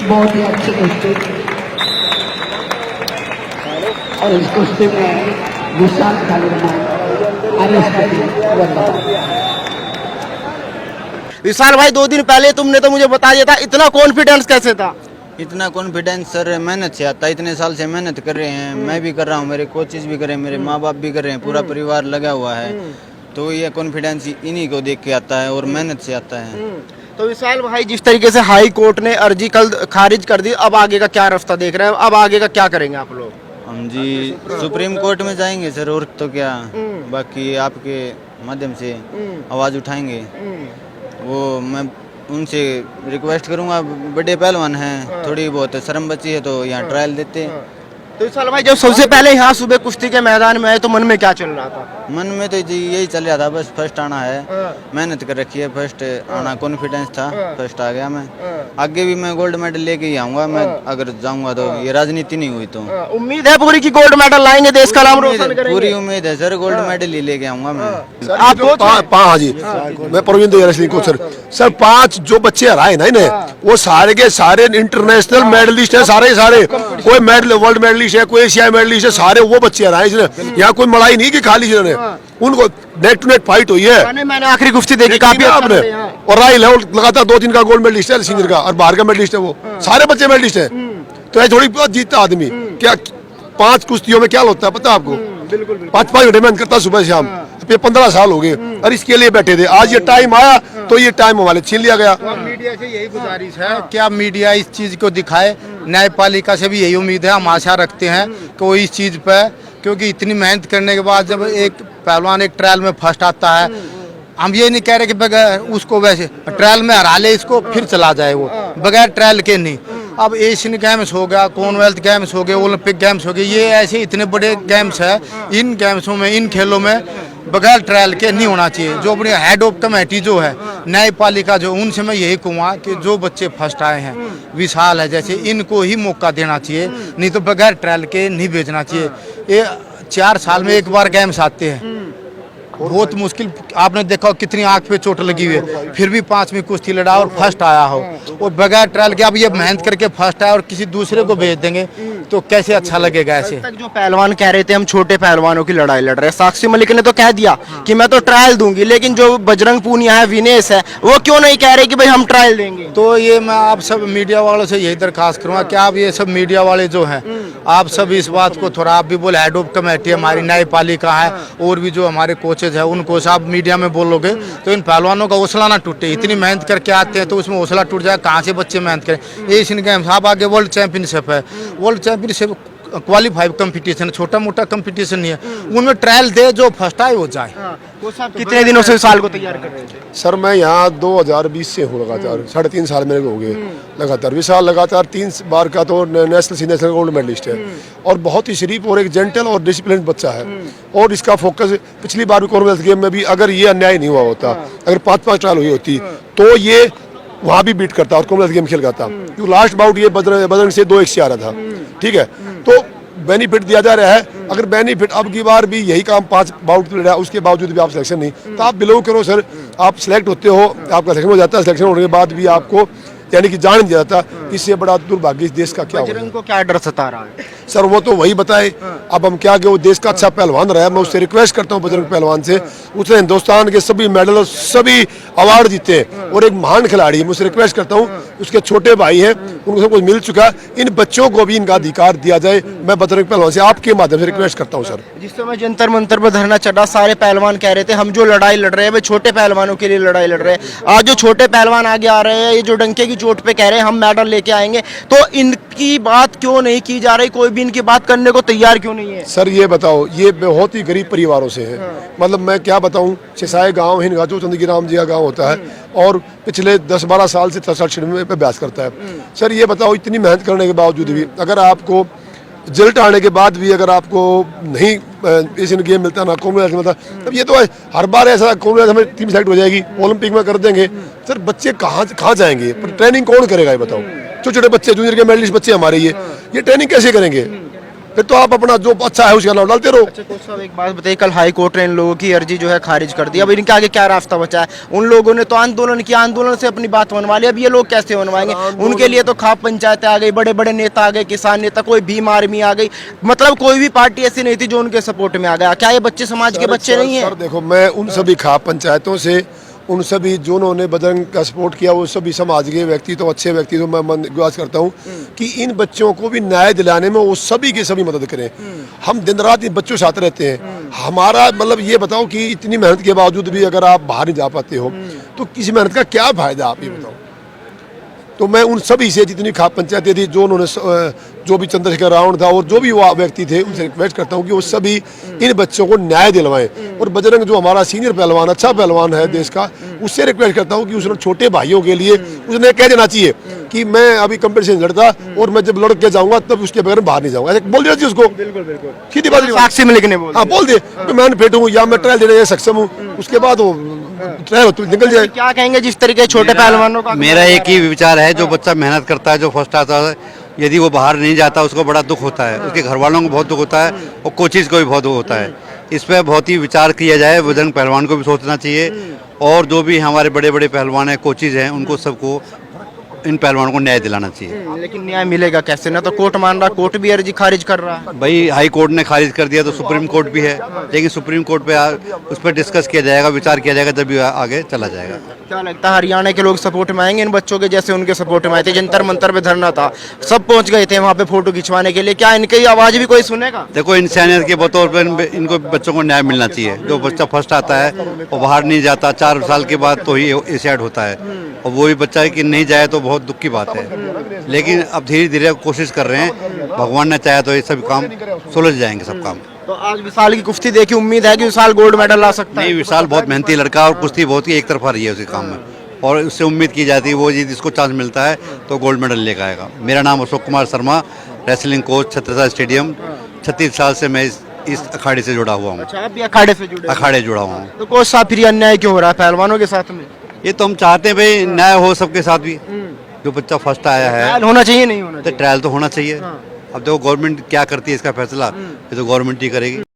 बहुत ही अच्छी कुश्ती और इस कुश्ती में विशाल विशाल भाई 2 दिन पहले तुमने तो मुझे बता दिया था, इतना कॉन्फिडेंस कैसे था? इतना कॉन्फिडेंस सर मेहनत से आता है, इतने साल से मेहनत कर रहे हैं, मैं भी कर रहा हूँ, मेरे कोचेज भी कर रहे हैं, मेरे माँ बाप भी कर रहे हैं, पूरा परिवार लगा हुआ है। तो ये कॉन्फिडेंस इन्हीं को देख के आता है और मेहनत से आता है। तो विशाल भाई जिस तरीके से हाई कोर्ट ने अर्जी कल खारिज कर दी, अब आगे का क्या रास्ता देख रहे हैं? अब आगे का क्या करेंगे आप लोग? हम जी सुप्रीम कोर्ट में जाएंगे सर, और तो क्या, बाकी आपके माध्यम से आवाज़ उठाएंगे। वो मैं उनसे रिक्वेस्ट करूंगा, बड़े पहलवान हैं, थोड़ी बहुत शर्म बची है तो यहाँ ट्रायल देते। तो विशाल भाई जब सबसे पहले यहाँ सुबह कुश्ती के मैदान में आए तो मन में क्या चल रहा था? मन में तो जी यही चल रहा था, बस फर्स्ट आना है, मेहनत कर रखी है, फर्स्ट आना कॉन्फिडेंस था, फर्स्ट आ गया मैं। आगे भी मैं गोल्ड मेडल लेके ही आऊंगा मैं, अगर जाऊंगा तो, ये राजनीति नहीं हुई तो। उम्मीद है पूरी की गोल्ड मेडल लाएंगे, देश का नाम रोशन करेंगे? पूरी उम्मीद है सर, गोल्ड मेडल ही लेके आऊंगा मैं। आप हाँ जी, मैं परविंदर कोच सर 5 जो बच्चे हराए ना इन्हें, वो सारे के सारे इंटरनेशनल मेडलिस्ट है, सारे सारे, कोई मेडल वर्ल्ड मेडलिस्ट है, कोई एशियाई मेडलिस्ट है, सारे वो बच्चे हराए इसने। यहाँ कोई लड़ाई नहीं की खाली इन्होंने, उनको नेक टू नेक फाइट हुई है। मैंने आखिरी कुश्ती देखी काफी आपने, और राइल है लगातार 2-3 का गोल्ड मेडलिस्ट है सीनियर का, और बाहर का मेडलिस्ट है, वो सारे बच्चे मेडलिस्ट है। तो थोड़ी बहुत जीतता आदमी क्या, 5 कुश्तियों में क्या होता है पता है आपको? 5-5 घंटे मेहनत करता सुबह शाम, 15 साल हो गए और इसके लिए बैठे थे। आज ये टाइम आया तो ये टाइम हमारे छीन लिया गया। मीडिया से यही गुजारिश है कि आप मीडिया इस चीज को दिखाए, न्यायपालिका से भी यही उम्मीद है, हम आशा रखते हैं कि वो इस चीज पे, क्योंकि इतनी मेहनत करने के बाद जब एक पहलवान एक ट्रायल में फर्स्ट आता है, हम ये नहीं कह रहे कि बगैर उसको वैसे ट्रायल में हरा ले इसको फिर चला जाए, वो बगैर ट्रायल के नहीं। अब एशियन गेम्स हो गया, कॉमनवेल्थ गेम्स हो गए, ओलंपिक गेम्स हो गए, ये ऐसे इतने बड़े गेम्स है, इन गेम्सों में, इन खेलों में बगैर ट्रायल के नहीं होना चाहिए। जो अपनी हेड ऑफ कमेटी जो है, न्यायपालिका जो, उनसे मैं यही कहूँगा कि जो बच्चे फर्स्ट आए हैं, विशाल है जैसे, इनको ही मौका देना चाहिए, नहीं तो बगैर ट्रायल के नहीं भेजना चाहिए। ये 4 साल में एक बार गेम्स आते हैं, बहुत मुश्किल, आपने देखा कितनी आंख पे चोट लगी हुई है, फिर भी 5वीं कुश्ती लड़ा और फर्स्ट आया हो, और बगैर ट्रायल के अब ये मेहनत करके फर्स्ट आया और किसी दूसरे को भेज देंगे तो कैसे अच्छा लगेगा? ऐसे तक जो पहलवान कह रहे थे हम छोटे पहलवानों की लड़ाई लड़ रहे हैं, साक्षी मलिक ने तो कह दिया कि मैं तो ट्रायल दूंगी, लेकिन जो बजरंग पूनिया है, विनेश है, वो क्यों नहीं कह रहे कि भाई हम ट्रायल देंगे? तो ये मैं आप सब मीडिया वालों से यही दरखास्त करूंगा कि आप ये सब मीडिया वाले जो हैं, आप सब इस बात को थोड़ा, आप भी बोले हेड ऑफ कमेटी हमारी न्यायपालिका है, और भी जो हमारे कोचेज है, उनको आप मीडिया में बोलोगे तो इन पहलवानों का हौसला ना टूटे। इतनी मेहनत करके आते हैं तो उसमें हौसला टूट जाए, कहाँ से बच्चे मेहनत करें? एशियन गेम्स, आप आगे वर्ल्ड चैंपियनशिप है, वर्ल्ड चैंपियनशिप क्वालिफाइड कंपटीशन, छोटा मोटा कंपटीशन नहीं है, उनमें ट्रायल दे, जो फर्स्ट आए वो जाए। कितने दिनों से साल को तैयार कर रहे थे? सर मैं यहाँ 2020 से हूँ लगातार, 3.5 साल मेरे को हो गए लगातार। विशाल लगातार 3 बार का तो नेशनल सीनियर गोल्ड मेडलिस्ट है, और बहुत ही शरीफ और एक जेंटल और डिसिप्लिन बच्चा है। और इसका फोकस पिछली बार भी कॉमनवेल्थ गेम में भी, अगर ये अन्याय नहीं हुआ होता, अगर 5-5 ट्रायल हुई होती तो ये वहाँ भी बीट करता और कॉमनवेल्थ गेम खेल करता, क्योंकि लास्ट बाउट ये बजरंग से 2-1 से आ रहा था। ठीक है, तो बेनिफिट दिया जा रहा है। अगर बेनिफिट अब की बार भी यही काम 5 बाउट लड़ा, उसके बावजूद भी आप सिलेक्शन नहीं, तो आप बिलोंग करो सर, आप सिलेक्ट होते हो, आपका सिलेक्शन हो जाता है, सिलेक्शन होने के बाद भी आपको यानी कि जान दिया जाता, इससे बड़ा दुर्भाग्य इस देश का क्या होगा? बजरंग को क्या डर सता रहा है? सर वो तो वही बताए। अब हम क्या कि वो देश का अच्छा पहलवान रहा है, मैं उससे रिक्वेस्ट करता हूँ बजरंग पहलवान से, उसने हिंदुस्तान के सभी मेडल और सभी अवार्ड जीते हैं और एक महान खिलाड़ी है। मैं उससे रिक्वेस्ट करता हूँ, उसके छोटे भाई हैं, उनको सब कुछ मिल चुका है, इन बच्चों को भी इनका अधिकार दिया जाए। मैं बजरंग पहलवान से आपके माध्यम से रिक्वेस्ट करता हूँ सर। जिस समय जंतर मंतर पर धरना चढ़ा, सारे पहलवान कह रहे थे हम जो लड़ाई लड़ रहे हैं भाई छोटे पहलवानों के लिए लड़ाई लड़ रहे हैं। आज जो छोटे पहलवान आगे आ रहे हैं, ये जो डंके की चोट पे कह रहे हैं हम मेडल लेके आएंगे, तो इनकी बात क्यों नहीं की जा रही? कोई भी इनकी बात करने को तैयार क्यों नहीं है? सर ये बताओ, ये बहुत ही गरीब परिवारों से है। मतलब मैं क्या बताऊं, सिसाए गांव हिनगा जो चंदगी राम जी का गाँव होता है और पिछले 10-12 साल से 10 में अभ्यास करता है। सर ये बताओ, इतनी मेहनत करने के बावजूद भी अगर आपको रिजल्ट आने के बाद भी अगर आपको नहीं एशियन गेम मिलता ना कॉमनवेल्थ मिलता, तब ये तो हर बार ऐसा कॉमनवेल्थ हमें टीम सेलेक्ट हो जाएगी, ओलंपिक में कर देंगे। सर बच्चे कहाँ जाएंगे? पर ट्रेनिंग कौन करेगा ये बताओ? छोटे छोटे बच्चे, जूनियर के मेडलिस्ट बच्चे हमारे, ये ट्रेनिंग कैसे करेंगे? फिर तो आप अपना जो अच्छा है उसका नाम डालते रहो। अच्छा कोच साहब एक बात बताइए, कल हाई कोर्ट ने इन लोगों की अर्जी जो है खारिज कर दी, अब इनके आगे क्या रास्ता बचा है? उन लोगों ने तो आंदोलन किया, आंदोलन से अपनी बात मनवा ली, अब ये लोग कैसे मनवाएंगे? उनके लिए तो खाप पंचायतें आ गई, बड़े बड़े नेता आ गए, किसान नेता, कोई भीम आर्मी आ गई, मतलब कोई भी पार्टी ऐसी नहीं थी जो उनके सपोर्ट में आ गया। क्या ये बच्चे समाज के बच्चे नहीं है? सर देखो, मैं उन सभी खाप पंचायतों से, उन सभी जो उन्होंने बजरंग का सपोर्ट किया, वो सभी समाज के व्यक्ति तो अच्छे व्यक्ति तो मैं गुजारिश करता हूँ कि इन बच्चों को भी न्याय दिलाने में वो सभी की सभी मदद करें। हम दिन रात इन बच्चों साथ रहते हैं। हमारा मतलब ये बताओ कि इतनी मेहनत के बावजूद भी अगर आप बाहर नहीं जा पाते हो तो किसी मेहनत का क्या फायदा, आप ये बताओ। तो मैं उन सभी से, जितनी खाप पंचायतें थी, जो उन्होंने जो भी चंद्रशेखर रावण था और जो भी वो व्यक्ति थे, उनसे रिक्वेस्ट करता हूँ कि वो सभी इन बच्चों को न्याय दिलवाएं। और बजरंग जो हमारा सीनियर पहलवान, अच्छा पहलवान है देश का, उससे रिक्वेस्ट करता हूँ कि उसने छोटे भाइयों के लिए उसने कह देना चाहिए कि मैं अभी कंपटीशन लड़ता और मैं जब लड़ के जाऊंगा तब उसके बगैर बाहर नहीं जाऊंगा। ऐसे बोल देना चाहिए उसको। बिल्कुल बिल्कुल सीधी बात, साक्षी में लिखने बोल, हाँ बोल दे मैं फिट हूँ या मैं ट्रायल देने सक्षम हूँ, उसके बाद वो ट्रायल निकल जाए। क्या कहेंगे जिस तरीके छोटे पहलवानों का? मेरा एक ही विचार है, जो बच्चा मेहनत करता है, जो फर्स्ट आता है, यदि वो बाहर नहीं जाता उसको बड़ा दुख होता है, उसके घर वालों को बहुत दुख होता है और कोचिज को भी बहुत दुख होता है। इस पर बहुत ही विचार किया जाए, बजरंग पहलवान को भी सोचना चाहिए और जो भी हमारे बड़े बड़े पहलवान हैं, कोचिज हैं, उनको सबको इन पहलवानों को न्याय दिलाना चाहिए। लेकिन न्याय मिलेगा कैसे? ना तो कोर्ट मान रहा, कोर्ट भी अर्जी खारिज कर रहा है। भाई हाई कोर्ट ने खारिज कर दिया तो सुप्रीम कोर्ट भी है, लेकिन सुप्रीम कोर्ट पे उस पर डिस्कस किया जाएगा, विचार किया जाएगा, तभी आगे चला जाएगा। क्या लगता है हरियाणा के लोग सपोर्ट में आएंगे इन बच्चों के, जैसे उनके सपोर्ट में आए थे? जंतर मंतर पे धरना था, सब पहुंच गए थे वहाँ पे फोटो खिंचवाने के लिए, क्या इनकी आवाज भी कोई सुनेगा? देखो, इंसानियत के बतौर पर इनको बच्चों को न्याय मिलना चाहिए। जो बच्चा फर्स्ट आता है वो बाहर नहीं जाता, 4 साल के बाद तो ही एशियाड होता है, और वो भी बच्चा कि नहीं जाए तो बहुत दुख की बात है। लेकिन अब धीरे धीरे कोशिश कर रहे हैं, भगवान ने चाहा तो ये सब काम सुलझ जाएंगे, सब काम। तो आज विशाल की कुश्ती देखी, उम्मीद है कि विशाल गोल्ड मेडल ला सकता है? नहीं, विशाल बहुत मेहनती लड़का और कुश्ती बहुत ही एक तरफा रही है उसके काम में, और उससे उम्मीद की जाती है वो यदि इसको चांस मिलता है तो गोल्ड मेडल लेकर आएगा। मेरा नाम Ashok Kumar Sharma, wrestling coach, Chhatrasal stadium. 36 साल से मैं इस अखाड़े से जुड़ा हुआ हूँ। अच्छा, आप भी अखाड़े से जुड़े? अखाड़े जुड़ा हुआ हूँ। तो कोच साहब फिर अन्याय क्यों हो रहा है पहलवानों के साथ में? ये तो हम चाहते हैं भाई न्याय हो सबके साथ भी। जो बच्चा फर्स्ट आया है ट्रायल होना चाहिए, नहीं होना तो चाहिए? ट्रायल तो होना चाहिए। अब देखो गवर्नमेंट क्या करती है, इसका फैसला ये तो गवर्नमेंट ही करेगी।